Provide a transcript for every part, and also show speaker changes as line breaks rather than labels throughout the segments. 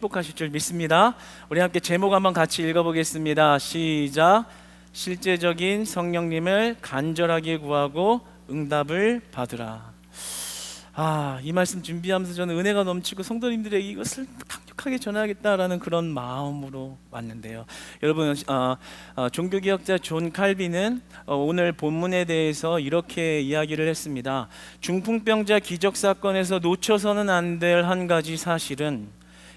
축복하실 줄 믿습니다. 우리 함께 제목 한번 같이 읽어보겠습니다. 시작. 실제적인 성령님을 간절하게 구하고 응답을 받으라. 이 말씀 준비하면서 저는 은혜가 넘치고 성도님들에게 이것을 강력하게 전하겠다라는 그런 마음으로 왔는데요. 여러분, 종교개혁자 존 칼빈은 오늘 본문에 대해서 이렇게 이야기를 했습니다. 중풍병자 기적 사건에서 놓쳐서는 안 될 한 가지 사실은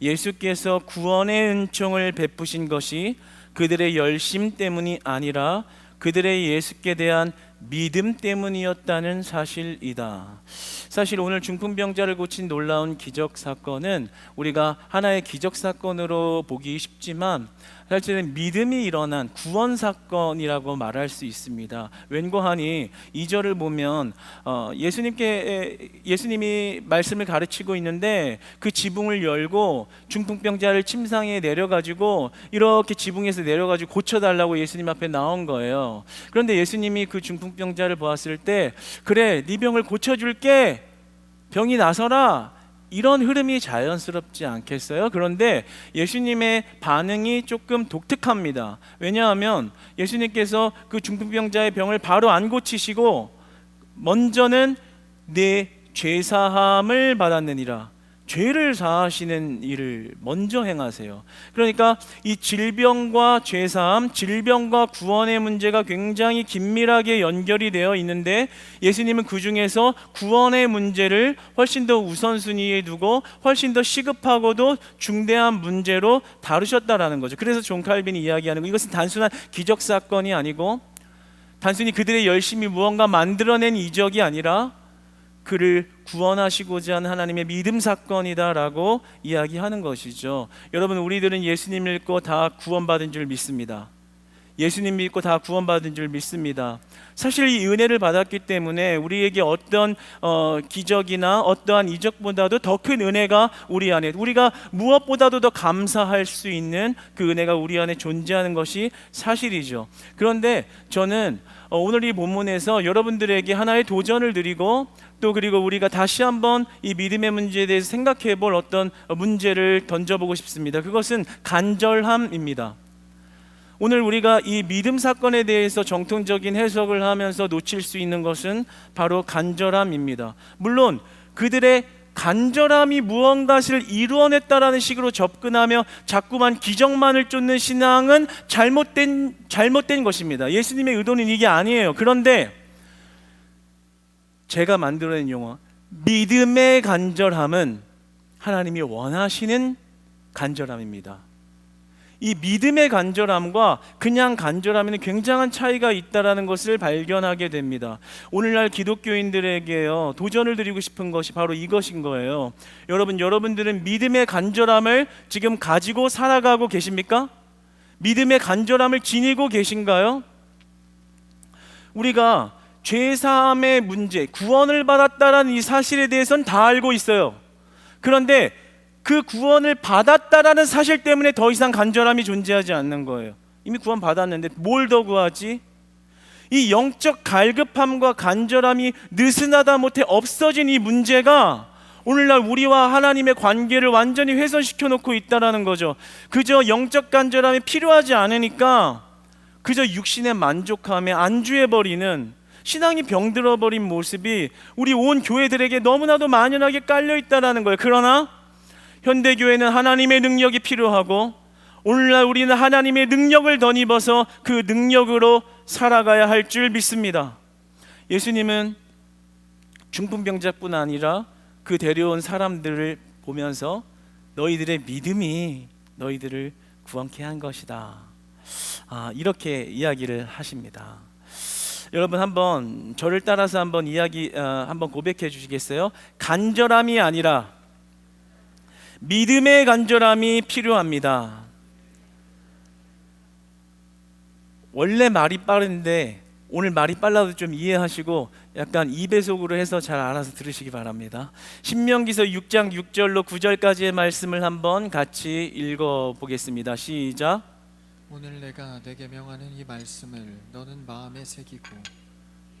예수께서 구원의 은총을 베푸신 것이 그들의 열심 때문이 아니라 그들의 예수께 대한 믿음 때문이었다는 사실이다. 사실 오늘 중풍병자를 고친 놀라운 기적 사건은 우리가 하나의 기적 사건으로 보기 쉽지만 사실은 믿음이 일어난 구원 사건이라고 말할 수 있습니다. 웬고하니 2절을 보면 예수님이 말씀을 가르치고 있는데 그 지붕을 열고 중풍병자를 침상에 내려가지고 이렇게 지붕에서 내려가지고 고쳐달라고 예수님 앞에 나온 거예요. 그런데 예수님이 그 중풍병자를 보았을 때 그래, 네 병을 고쳐줄게, 병이 나서라, 이런 흐름이 자연스럽지 않겠어요? 그런데 예수님의 반응이 조금 독특합니다. 왜냐하면 예수님께서 그 중풍병자의 병을 바로 안 고치시고 먼저는 내 죄사함을 받았느니라, 죄를 사하시는 일을 먼저 행하세요. 그러니까 이 질병과 죄사함, 질병과 구원의 문제가 굉장히 긴밀하게 연결이 되어 있는데 예수님은 그 중에서 구원의 문제를 훨씬 더 우선순위에 두고 훨씬 더 시급하고도 중대한 문제로 다루셨다라는 거죠. 그래서 존 칼빈이 이야기하는 거, 이것은 단순한 기적 사건이 아니고 단순히 그들의 열심히 무언가 만들어낸 이적이 아니라 그를 구원하시고자 하는 하나님의 믿음 사건이다라고 이야기하는 것이죠. 여러분, 우리들은 예수님 믿고 다 구원받은 줄 믿습니다. 예수님 믿고 다 구원받은 줄 믿습니다. 사실 이 은혜를 받았기 때문에 우리에게 어떤 기적이나 어떠한 이적보다도 더 큰 은혜가 우리 안에, 우리가 무엇보다도 더 감사할 수 있는 그 은혜가 우리 안에 존재하는 것이 사실이죠. 그런데 저는 오늘 이 본문에서 여러분들에게 하나의 도전을 드리고 또 그리고 우리가 다시 한번 이 믿음의 문제에 대해서 생각해 볼 어떤 문제를 던져보고 싶습니다. 그것은 간절함입니다. 오늘 우리가 이 믿음 사건에 대해서 정통적인 해석을 하면서 놓칠 수 있는 것은 바로 간절함입니다. 물론 그들의 간절함이 무언가를 이루어냈다라는 식으로 접근하며 자꾸만 기적만을 쫓는 신앙은 잘못된 것입니다. 예수님의 의도는 이게 아니에요. 그런데 제가 만들어낸 용어 믿음의 간절함은 하나님이 원하시는 간절함입니다. 이 믿음의 간절함과 그냥 간절함에는 굉장한 차이가 있다는 것을 발견하게 됩니다. 오늘날 기독교인들에게요, 도전을 드리고 싶은 것이 바로 이것인 거예요. 여러분들은 믿음의 간절함을 지금 가지고 살아가고 계십니까? 믿음의 간절함을 지니고 계신가요? 우리가 죄사함의 문제, 구원을 받았다라는 이 사실에 대해서는 다 알고 있어요. 그런데 그 구원을 받았다라는 사실 때문에 더 이상 간절함이 존재하지 않는 거예요. 이미 구원 받았는데 뭘 더 구하지? 이 영적 갈급함과 간절함이 느슨하다 못해 없어진 이 문제가 오늘날 우리와 하나님의 관계를 완전히 훼손시켜 놓고 있다는 거죠. 그저 영적 간절함이 필요하지 않으니까 그저 육신에 만족함에 안주해버리는, 신앙이 병들어버린 모습이 우리 온 교회들에게 너무나도 만연하게 깔려 있다는 거예요. 그러나 현대교회는 하나님의 능력이 필요하고 오늘날 우리는 하나님의 능력을 덧입어서 그 능력으로 살아가야 할 줄 믿습니다. 예수님은 중풍병자뿐 아니라 그 데려온 사람들을 보면서 너희들의 믿음이 너희들을 구원케 한 것이다, 이렇게 이야기를 하십니다. 여러분, 한번 저를 따라서 한번 한번 고백해 주시겠어요? 간절함이 아니라 믿음의 간절함이 필요합니다. 원래 말이 빠른데 오늘 말이 빨라도 좀 이해하시고 약간 2배속으로 해서 잘 알아서 들으시기 바랍니다. 신명기서 6장 6절로 9절까지의 말씀을 한번 같이 읽어보겠습니다. 시작.
오늘 내가 내게 명하는 이 말씀을 너는 마음에 새기고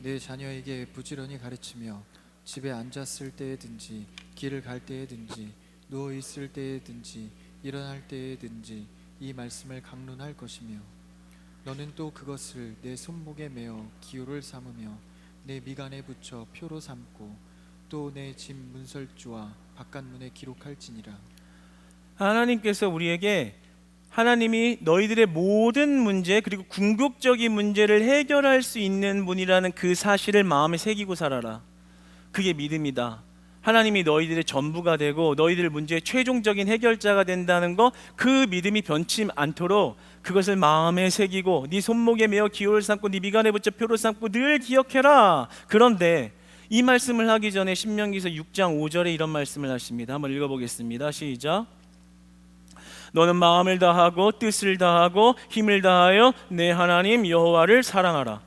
내 자녀에게 부지런히 가르치며 집에 앉았을 때에든지 길을 갈 때에든지 누워 있을 때에든지 일어날 때에든지 이 말씀을 강론할 것이며 너는 또 그것을 내 손목에 메어 기호를 삼으며 내 미간에 붙여 표로 삼고 또 내 집 문설주와 바깥문에 기록할지니라.
하나님께서 우리에게 하나님이 너희들의 모든 문제 그리고 궁극적인 문제를 해결할 수 있는 분이라는 그 사실을 마음에 새기고 살아라. 그게 믿음이다. 하나님이 너희들의 전부가 되고 너희들 문제의 최종적인 해결자가 된다는 거, 그 믿음이 변치 않도록 그것을 마음에 새기고 네 손목에 메어 기호를 삼고 네 미간에 붙여 표를 삼고 늘 기억해라. 그런데 이 말씀을 하기 전에 신명기서 6장 5절에 이런 말씀을 하십니다. 한번 읽어보겠습니다. 시작. 너는 마음을 다하고 뜻을 다하고 힘을 다하여 내 하나님 여호와를 사랑하라.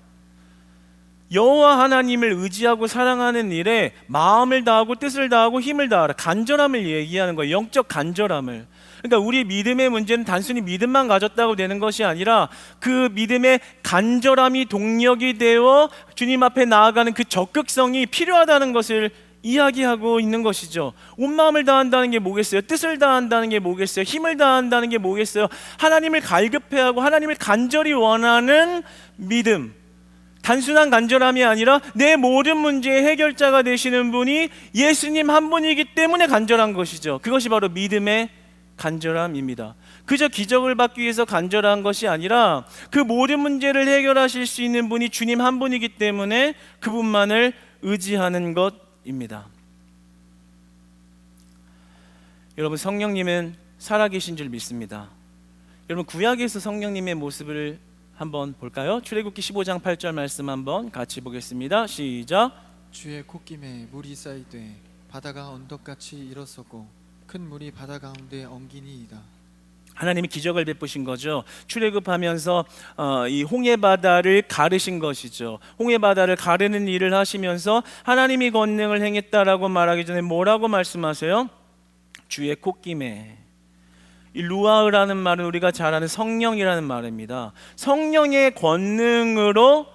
여호와 하나님을 의지하고 사랑하는 일에 마음을 다하고 뜻을 다하고 힘을 다하라. 간절함을 얘기하는 거예요. 영적 간절함을. 그러니까 우리 믿음의 문제는 단순히 믿음만 가졌다고 되는 것이 아니라 그 믿음의 간절함이 동력이 되어 주님 앞에 나아가는 그 적극성이 필요하다는 것을 이야기하고 있는 것이죠. 온 마음을 다한다는 게 뭐겠어요? 뜻을 다한다는 게 뭐겠어요? 힘을 다한다는 게 뭐겠어요? 하나님을 갈급해하고 하나님을 간절히 원하는 믿음. 단순한 간절함이 아니라 내 모든 문제의 해결자가 되시는 분이 예수님 한 분이기 때문에 간절한 것이죠. 그것이 바로 믿음의 간절함입니다. 그저 기적을 받기 위해서 간절한 것이 아니라 그 모든 문제를 해결하실 수 있는 분이 주님 한 분이기 때문에 그분만을 의지하는 것입니다. 여러분, 성령님은 살아계신 줄 믿습니다. 여러분, 구약에서 성령님의 모습을 한번 볼까요? 출애굽기 15장 8절 말씀 한번 같이 보겠습니다. 시작.
주의 콧김에 물이 쌓이되 바다가 언덕같이 일어서고 큰 물이 바다 가운데 엉기니이다.
하나님이 기적을 베푸신 거죠. 출애굽하면서 이 홍해 바다를 가르신 것이죠. 홍해 바다를 가르는 일을 하시면서 하나님이 권능을 행했다라고 말하기 전에 뭐라고 말씀하세요? 주의 콧김에. 이 루아흐라는 말은 우리가 잘 아는 성령이라는 말입니다. 성령의 권능으로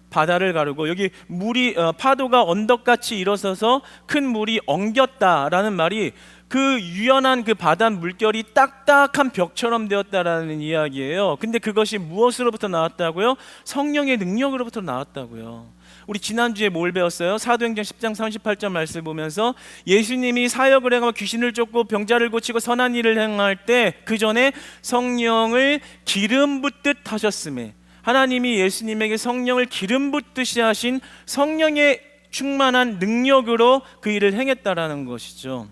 바다를 가르고, 여기 물이 파도가 언덕같이 일어서서 큰 물이 엉겼다라는 말이 그 유연한 그 바다 물결이 딱딱한 벽처럼 되었다라는 이야기예요. 근데 그것이 무엇으로부터 나왔다고요? 성령의 능력으로부터 나왔다고요. 우리 지난주에 뭘 배웠어요? 사도행전 10장 38절 말씀을 보면서 예수님이 사역을 행하고 귀신을 쫓고 병자를 고치고 선한 일을 행할 때 그 전에 성령을 기름 붓듯 하셨음에, 하나님이 예수님에게 성령을 기름 붓듯이 하신 성령의 충만한 능력으로 그 일을 행했다라는 것이죠.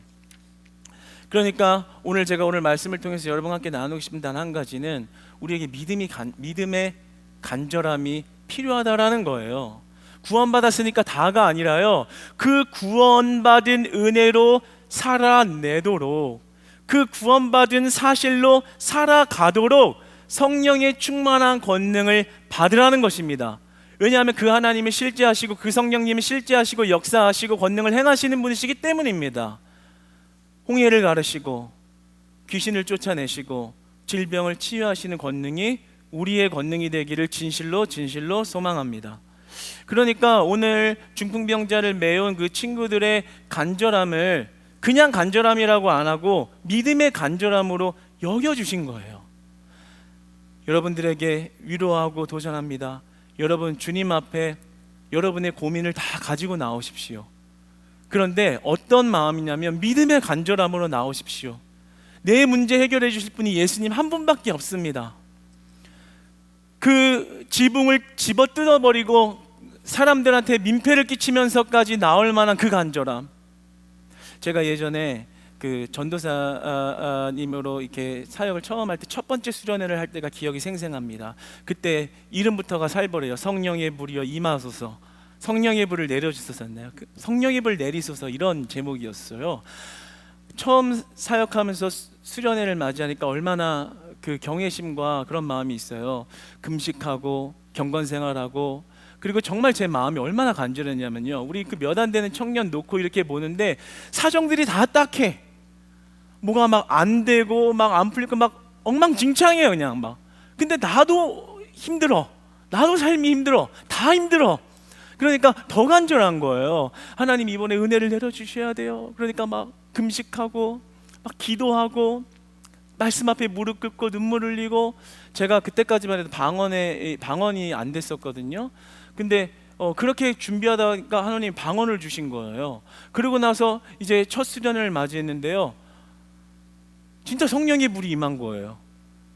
그러니까 오늘 제가 오늘 말씀을 통해서 여러분과 함께 나누고 싶은 단 한 가지는 우리에게 믿음의 간절함이 필요하다라는 거예요. 구원받았으니까 다가 아니라요, 그 구원받은 은혜로 살아내도록, 그 구원받은 사실로 살아가도록 성령의 충만한 권능을 받으라는 것입니다. 왜냐하면 그 하나님이 실제하시고 그 성령님이 실제하시고 역사하시고 권능을 행하시는 분이시기 때문입니다. 홍해를 가르시고 귀신을 쫓아내시고 질병을 치유하시는 권능이 우리의 권능이 되기를 진실로 소망합니다. 그러니까 오늘 중풍병자를 메운 그 친구들의 간절함을 그냥 간절함이라고 안 하고 믿음의 간절함으로 여겨주신 거예요. 여러분들에게 위로하고 도전합니다. 여러분, 주님 앞에 여러분의 고민을 다 가지고 나오십시오. 그런데 어떤 마음이냐면 믿음의 간절함으로 나오십시오. 내 문제 해결해 주실 분이 예수님 한 분밖에 없습니다. 그 지붕을 집어 뜯어버리고 사람들한테 민폐를 끼치면서까지 나올 만한 그 간절함. 제가 예전에 그 전도사님으로 이렇게 사역을 처음 할 때 첫 번째 수련회를 할 때가 기억이 생생합니다. 그때 이름부터가 살벌해요. 성령의 불이여 임하소서. 성령의 불을 내려주소서였나요? 성령의 불 내리소서, 이런 제목이었어요. 처음 사역하면서 수련회를 맞이하니까 얼마나 그 경외심과 그런 마음이 있어요. 금식하고 경건생활하고, 그리고 정말 제 마음이 얼마나 간절했냐면요, 우리 그 몇 안 되는 청년 놓고 이렇게 보는데 사정들이 다 딱해. 뭐가 막 안 되고 막 안 풀리고 막 엉망진창이에요, 그냥 막. 근데 나도 힘들어. 나도 삶이 힘들어. 다 힘들어. 그러니까 더 간절한 거예요. 하나님, 이번에 은혜를 내려주셔야 돼요. 그러니까 막 금식하고 막 기도하고 말씀 앞에 무릎 꿇고 눈물 흘리고, 제가 그때까지만 해도 방언이 안 됐었거든요. 근데 그렇게 준비하다가 하나님 방언을 주신 거예요. 그러고 나서 이제 첫 수련을 맞이했는데요, 진짜 성령의 불이 임한 거예요.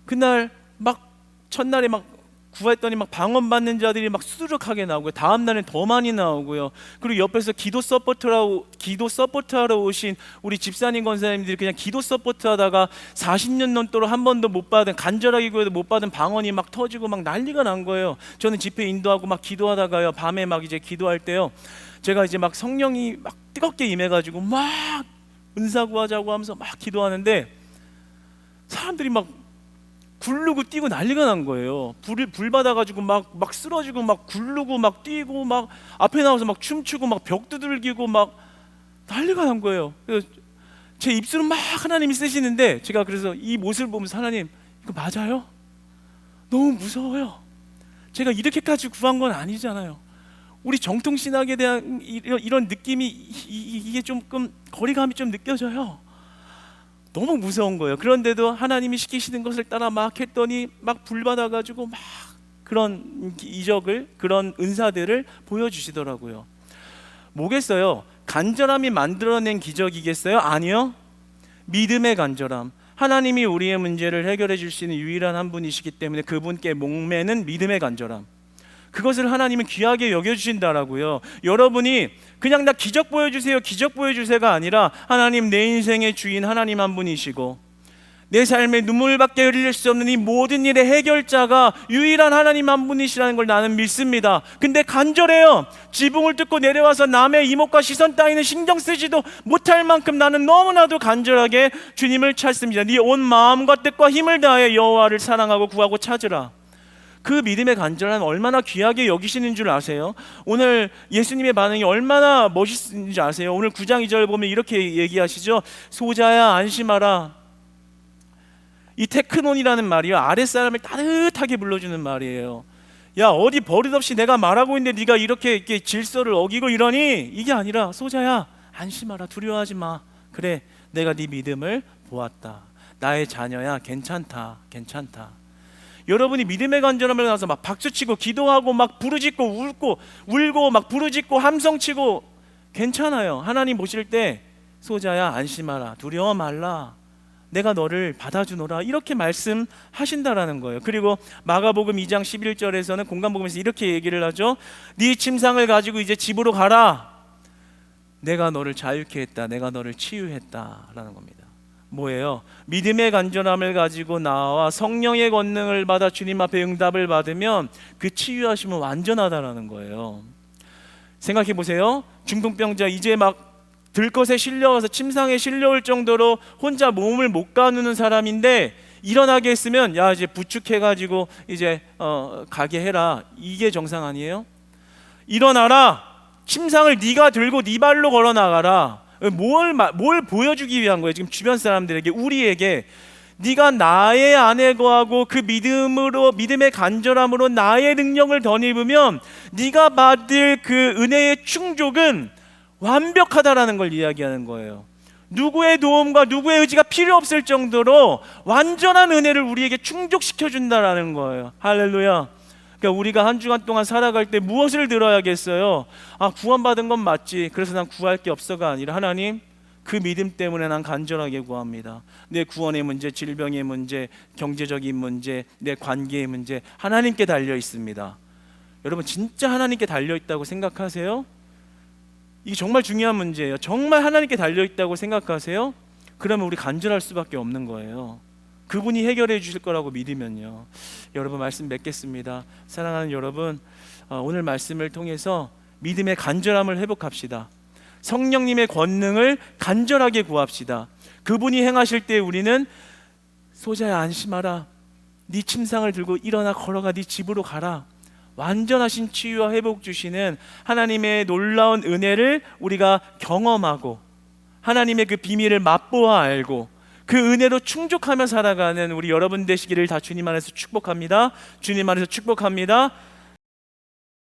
그날 막 첫날에 막 구했더니 막 방언 받는 자들이 막 수두룩하게 나오고요. 다음 날엔 더 많이 나오고요. 그리고 옆에서 기도 서포트하러 오신 우리 집사님 권사님들이 그냥 기도 서포트하다가 40년 넘도록 한 번도 못 받은, 간절하게 구해도 못 받은 방언이 막 터지고 막 난리가 난 거예요. 저는 집회 인도하고 막 기도하다가요, 밤에 막 이제 기도할 때요, 제가 이제 막 성령이 막 뜨겁게 임해가지고 막 은사 구하자고 하면서 막 기도하는데 사람들이 막 굴르고 뛰고 난리가 난 거예요. 불 받아가지고 막 쓰러지고 막 굴르고 막 뛰고 막 앞에 나와서 막 춤추고 막 벽 두들기고 막 난리가 난 거예요. 그래서 제 입술은 막 하나님이 쓰시는데, 제가 그래서 이 모습을 보면서 하나님, 이거 맞아요? 너무 무서워요. 제가 이렇게까지 구한 건 아니잖아요. 우리 정통신학에 대한 이런 느낌이 이게 조금 거리감이 좀 느껴져요. 너무 무서운 거예요. 그런데도 하나님이 시키시는 것을 따라 막 했더니 막 불 받아가지고 막 그런 이적을, 그런 은사들을 보여주시더라고요. 뭐겠어요? 간절함이 만들어낸 기적이겠어요? 아니요. 믿음의 간절함. 하나님이 우리의 문제를 해결해 줄 수 있는 유일한 한 분이시기 때문에 그분께 목매는 믿음의 간절함, 그것을 하나님은 귀하게 여겨주신다라고요. 여러분이 그냥 나 기적 보여주세요, 기적 보여주세요가 아니라, 하나님, 내 인생의 주인 하나님 한 분이시고 내 삶에 눈물밖에 흘릴 수 없는 이 모든 일의 해결자가 유일한 하나님 한 분이시라는 걸 나는 믿습니다. 근데 간절해요. 지붕을 뜯고 내려와서 남의 이목과 시선 따위는 신경 쓰지도 못할 만큼 나는 너무나도 간절하게 주님을 찾습니다. 네 온 마음과 뜻과 힘을 다해 여호와를 사랑하고 구하고 찾으라. 그 믿음의 간절함은 얼마나 귀하게 여기시는 줄 아세요? 오늘 예수님의 반응이 얼마나 멋있는지 아세요? 오늘 9장 2절 보면 이렇게 얘기하시죠. 소자야 안심하라. 이 테크논이라는 말이요, 아랫사람을 따뜻하게 불러주는 말이에요. 야, 어디 버릇없이 내가 말하고 있는데 네가 이렇게 질서를 어기고 이러니? 이게 아니라, 소자야 안심하라, 두려워하지 마. 그래, 내가 네 믿음을 보았다. 나의 자녀야, 괜찮다, 괜찮다. 여러분이 믿음의 간절함을 나서 막 박수치고 기도하고 막 부르짖고 울고 막 부르짖고 함성치고 괜찮아요. 하나님 보실 때 소자야 안심하라, 두려워 말라, 내가 너를 받아주노라, 이렇게 말씀하신다라는 거예요. 그리고 마가복음 2장 11절에서는 공간복음에서 이렇게 얘기를 하죠. 네 침상을 가지고 이제 집으로 가라. 내가 너를 자유케 했다, 내가 너를 치유했다라는 겁니다. 뭐예요? 믿음의 간절함을 가지고 나와 성령의 권능을 받아 주님 앞에 응답을 받으면 그 치유하심은 완전하다라는 거예요. 생각해 보세요. 중풍병자 이제 막 들것에 실려와서 침상에 실려올 정도로 혼자 몸을 못 가누는 사람인데, 일어나게 했으면 야 이제 부축해가지고 이제 가게 해라, 이게 정상 아니에요? 일어나라, 침상을 네가 들고 네 발로 걸어 나가라. 뭘 보여주기 위한 거예요? 지금 주변 사람들에게, 우리에게 네가 나의 안에 거하고 그 믿음의 간절함으로 나의 능력을 덧입으면 네가 받을 그 은혜의 충족은 완벽하다라는 걸 이야기하는 거예요. 누구의 도움과 누구의 의지가 필요 없을 정도로 완전한 은혜를 우리에게 충족시켜 준다라는 거예요. 할렐루야. 그러니까 우리가 한 주간 동안 살아갈 때 무엇을 들어야겠어요? 아, 구원받은 건 맞지, 그래서 난 구할 게 없어가 아니라, 하나님, 그 믿음 때문에 난 간절하게 구합니다. 내 구원의 문제, 질병의 문제, 경제적인 문제, 내 관계의 문제, 하나님께 달려 있습니다. 여러분, 진짜 하나님께 달려 있다고 생각하세요? 이게 정말 중요한 문제예요. 정말 하나님께 달려 있다고 생각하세요? 그러면 우리 간절할 수밖에 없는 거예요. 그분이 해결해 주실 거라고 믿으면요. 여러분, 말씀 맺겠습니다. 사랑하는 여러분, 오늘 말씀을 통해서 믿음의 간절함을 회복합시다. 성령님의 권능을 간절하게 구합시다. 그분이 행하실 때 우리는 소자야 안심하라, 네 침상을 들고 일어나 걸어가, 네 집으로 가라. 완전하신 치유와 회복 주시는 하나님의 놀라운 은혜를 우리가 경험하고, 하나님의 그 비밀을 맛보아 알고, 그 은혜로 충족하며 살아가는 우리 여러분 되시기를 다 주님 안에서 축복합니다. 주님 안에서 축복합니다.